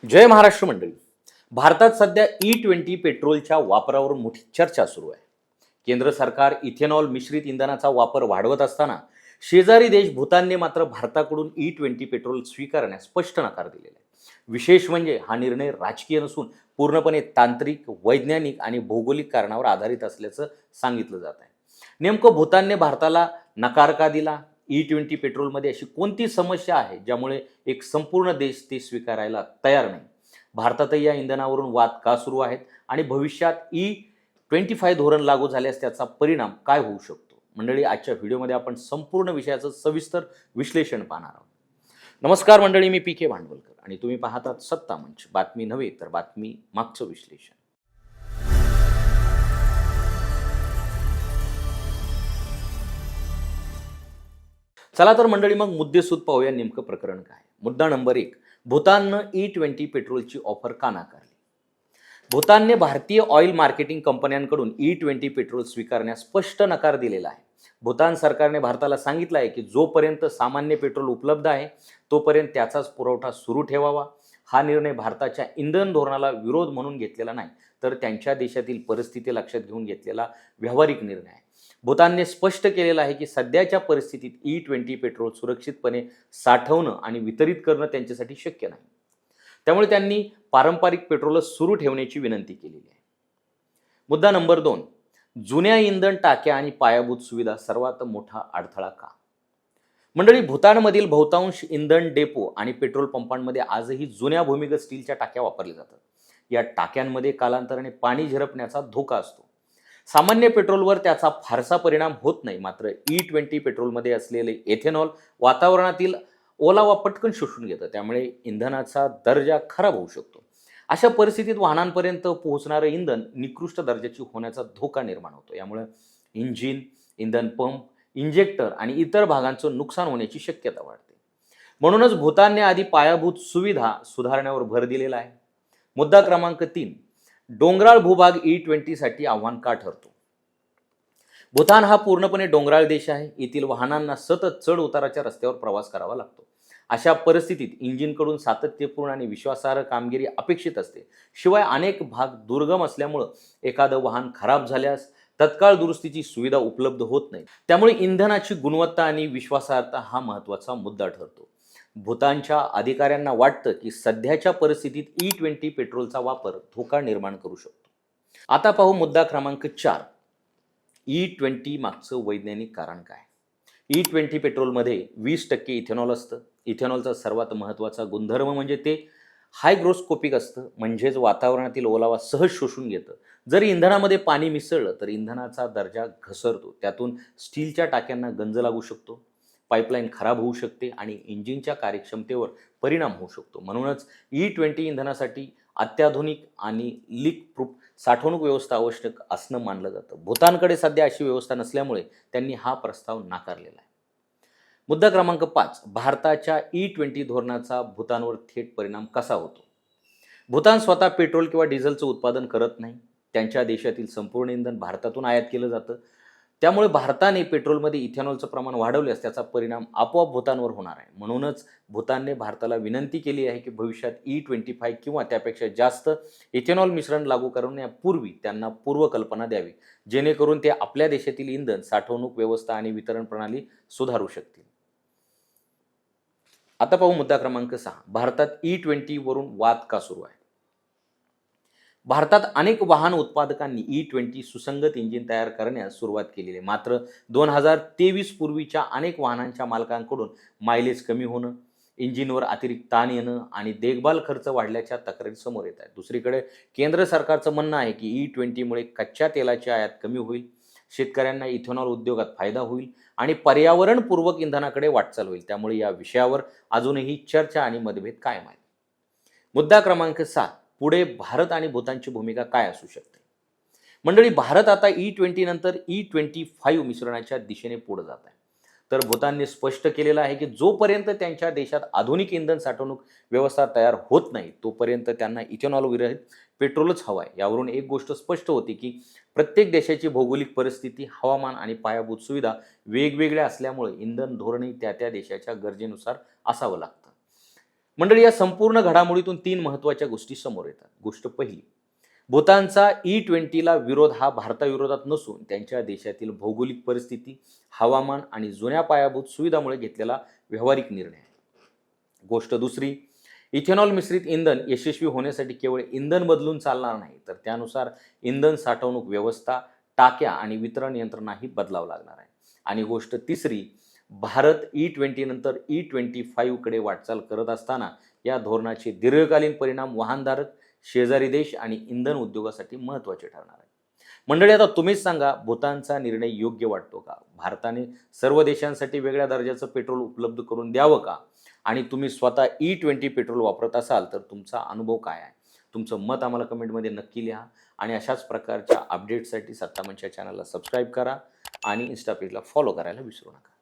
जय महाराष्ट्र मंडळी. भारतात सध्या E20 पेट्रोलच्या वापरावरून मोठी चर्चा सुरू आहे. केंद्र सरकार इथेनॉल मिश्रित इंधनाचा वापर वाढवत असताना शेजारी देश भूतानने मात्र भारताकडून E20 पेट्रोल स्वीकारण्यास स्पष्ट नकार दिलेला आहे. विशेष म्हणजे हा निर्णय राजकीय नसून पूर्णपणे तांत्रिक, वैज्ञानिक आणि भौगोलिक कारणावर आधारित असल्याचं सांगितलं जात आहे. नेमकं भूतानने भारताला नकार का दिला? E20 पेट्रोलमध्ये अशी कोणती समस्या आहे ज्यामुळे एक संपूर्ण देश ते स्वीकारायला तयार नाही? भारतातही या इंधनावरून वाद का सुरू आहेत आणि भविष्यात E25 धोरण लागू झाल्यास त्याचा परिणाम काय होऊ शकतो? मंडळी, आजच्या व्हिडिओमध्ये आपण संपूर्ण विषयाचं सविस्तर विश्लेषण पाहणार आहोत. नमस्कार मंडळी, मी PK भांडवलकर आणि तुम्ही पाहतात सत्ता मंच. बातमी नव्हे तर बातमी मागचं विश्लेषण. चला तर मंडळी, मग मुद्देसूद पाहूया नेमकं प्रकरण काय. मुद्दा नंबर 1, भूताननं E20 पेट्रोलची ऑफर का नाकारली? भूतानने भारतीय ऑइल मार्केटिंग कंपन्यांकडून E20 पेट्रोल स्वीकारण्यास स्पष्ट नकार दिलेला आहे. भूतान सरकारने भारताला सांगितलं आहे की जोपर्यंत सामान्य पेट्रोल उपलब्ध आहे तोपर्यंत त्याचाच पुरवठा सुरू ठेवावा. हा निर्णय भारताच्या इंधन धोरणाला विरोध म्हणून घेतलेला नाही, तर त्यांच्या देशातील परिस्थिती लक्षात घेऊन घेतलेला व्यावहारिक निर्णय आहे. भूतानने स्पष्ट केलेलं आहे की सध्याच्या परिस्थितीत E20 पेट्रोल सुरक्षितपणे साठवणं आणि वितरित करणं त्यांच्यासाठी शक्य नाही. त्यामुळे त्यांनी पारंपरिक पेट्रोलच सुरू ठेवण्याची विनंती केलेली आहे. मुद्दा नंबर 2, जुन्या इंधन टाक्या आणि पायाभूत सुविधा सर्वात मोठा अडथळा का? मंडळी, भूतानमधील बहुतांश इंधन डेपो आणि पेट्रोल पंपांमध्ये आजही जुन्या भूमिगत स्टीलच्या टाक्या वापरल्या जातात. या टाक्यांमध्ये कालांतराने पाणी झिरपण्याचा धोका असतो. सामान्य पेट्रोलवर त्याचा फारसा परिणाम होत नाही, मात्र E20 पेट्रोलमध्ये असलेले एथेनॉल वातावरणातील ओलावा पटकन शोषून घेतं. त्यामुळे इंधनाचा दर्जा खराब होऊ शकतो. अशा परिस्थितीत वाहनांपर्यंत पोहोचणारं इंधन निकृष्ट दर्जाची होण्याचा धोका निर्माण होतो. यामुळे इंजिन, इंधन पंप, इंजेक्टर आणि इतर भागांचं नुकसान होण्याची शक्यता वाढते. म्हणूनच भूतानने आधी पायाभूत सुविधा सुधारण्यावर भर दिलेला आहे. मुद्दा क्रमांक 3, डोंगराळ भूभाग E20 साठी आव्हान का ठरतो? भूतान हा पूर्णपणे डोंगराळ देश आहे. येथील वाहनांना सतत चढ उताराच्या रस्त्यावर प्रवास करावा लागतो. अशा परिस्थितीत इंजिनकडून सातत्यपूर्ण आणि विश्वासार्ह कामगिरी अपेक्षित असते. शिवाय अनेक भाग दुर्गम असल्यामुळं एखादं वाहन खराब झाल्यास तत्काळ दुरुस्तीची सुविधा उपलब्ध होत नाही. त्यामुळे इंधनाची गुणवत्ता आणि विश्वासार्हता हा महत्त्वाचा मुद्दा ठरतो. भूतानच्या अधिकाऱ्यांना वाटतं की सध्याच्या परिस्थितीत E20 पेट्रोलचा वापर धोका निर्माण करू शकतो. आता पाहू मुद्दा क्रमांक 4, E20 मागचं वैज्ञानिक कारण काय? E20 पेट्रोलमध्ये 20% इथेनॉल असतं. इथेनॉलचा सर्वात महत्त्वाचा गुणधर्म म्हणजे ते हायग्रोस्कोपिक असतं, म्हणजेच वातावरणातील ओलावा सहज शोषून घेतं. जर इंधनामध्ये पाणी मिसळलं तर इंधनाचा दर्जा घसरतो. त्यातून स्टीलच्या टाक्यांना गंज लागू शकतो, पाईपलाईन खराब होऊ शकते आणि इंजिनच्या कार्यक्षमतेवर परिणाम होऊ शकतो. म्हणूनच E20 इंधनासाठी अत्याधुनिक आणि लीक प्रूफ साठवणूक व्यवस्था आवश्यक असणं मानलं जातं. भूतानकडे सध्या अशी व्यवस्था नसल्यामुळे त्यांनी हा प्रस्ताव नाकारलेला आहे. मुद्दा क्रमांक 5, भारताच्या E20 धोरणाचा भूतानवर थेट परिणाम कसा होतो? भूतान स्वतः पेट्रोल किंवा डिझेलचं उत्पादन करत नाही. त्यांच्या देशातील संपूर्ण इंधन भारतातून आयात केलं जातं. त्यामुळे भारताने पेट्रोलमध्ये इथेनॉलचं प्रमाण वाढवल्यास त्याचा परिणाम आपोआप भूतानवर होणार आहे. म्हणूनच भूतानने भारताला विनंती केली आहे की भविष्यात E25 किंवा त्यापेक्षा जास्त इथेनॉल मिश्रण लागू करण्यापूर्वी त्यांना पूर्वकल्पना द्यावी, जेणेकरून ते आपल्या देशातील इंधन साठवणूक व्यवस्था आणि वितरण प्रणाली सुधारू शकतील. आता पाहू मुद्दा क्रमांक 6, भारतात E20 वरून वाद का सुरू आहे? भारतात अनेक वाहन उत्पादकांनी E20 सुसंगत इंजिन तयार करण्यास सुरुवात केलेली आहे. मात्र 2023 पूर्वीच्या अनेक वाहनांच्या मालकांकडून मायलेज कमी होणं, इंजिनवर अतिरिक्त ताण येणं आणि देखभाल खर्च वाढल्याच्या तक्रारी समोर येत आहेत. दुसरीकडे केंद्र सरकारचं म्हणणं आहे की E20 मुळे कच्च्या तेलाची आयात कमी होईल, शेतकऱ्यांना इथेनॉल उद्योगात फायदा होईल आणि पर्यावरणपूर्वक इंधनाकडे वाटचाल होईल. त्यामुळे या विषयावर अजूनही चर्चा आणि मतभेद कायम आहेत. मुद्दा क्रमांक 7, पुढे भारत आणि भूतानची भूमिका काय असू शकते? मंडळी, भारत आता E20 नंतर E25 मिश्रणाच्या दिशेने पुढे जात आहे. तर भूतानने स्पष्ट केलेलं आहे की जोपर्यंत त्यांच्या देशात आधुनिक इंधन साठवणूक व्यवस्था तयार होत नाही तोपर्यंत त्यांना इथेनॉल विरहित पेट्रोलच हवं आहे. यावरून एक गोष्ट स्पष्ट होती की प्रत्येक देशाची भौगोलिक परिस्थिती, हवामान आणि पायाभूत सुविधा वेगवेगळ्या असल्यामुळे इंधन धोरणही त्या त्या देशाच्या गरजेनुसार असावं लागतं. मंडळी, या संपूर्ण घडामोडीतून 3 महत्त्वाच्या गोष्टी समोर येतात. गोष्ट पहिली, भूतानचा E20ला विरोध हा भारताविरोधात नसून त्यांच्या देशातील भौगोलिक परिस्थिती, हवामान आणि जुन्या पायाभूत सुविधामुळे घेतलेला व्यावहारिक निर्णय आहे. गोष्ट दुसरी, इथेनॉल मिश्रित इंधन यशस्वी होण्यासाठी केवळ इंधन बदलून चालणार नाही, तर त्यानुसार इंधन साठवणूक व्यवस्था, टाक्या आणि वितरण यंत्रणाही बदलावं लागणार आहे. आणि गोष्ट तिसरी, भारत E20 नंतर E25 कडे वाटचाल करत असताना या धोरणाचे दीर्घकालीन परिणाम वाहनधारक, शेजारी देश आणि इंधन उद्योगासाठी महत्त्वाचे ठरणार आहे. मंडळी, आता तुम्हीच सांगा, भूतानचा निर्णय योग्य वाटतो का? भारताने सर्व देशांसाठी वेगळ्या दर्जाचं पेट्रोल उपलब्ध करून द्यावं का? आणि तुम्ही स्वतः E20 पेट्रोल वापरत असाल तर तुमचा अनुभव काय आहे? तुमचं मत आम्हाला कमेंटमध्ये नक्की लिहा. आणि अशाच प्रकारच्या अपडेट्ससाठी सत्तामंच या चॅनलला सबस्क्राईब करा आणि इन्स्टा पेजला फॉलो करायला विसरू नका.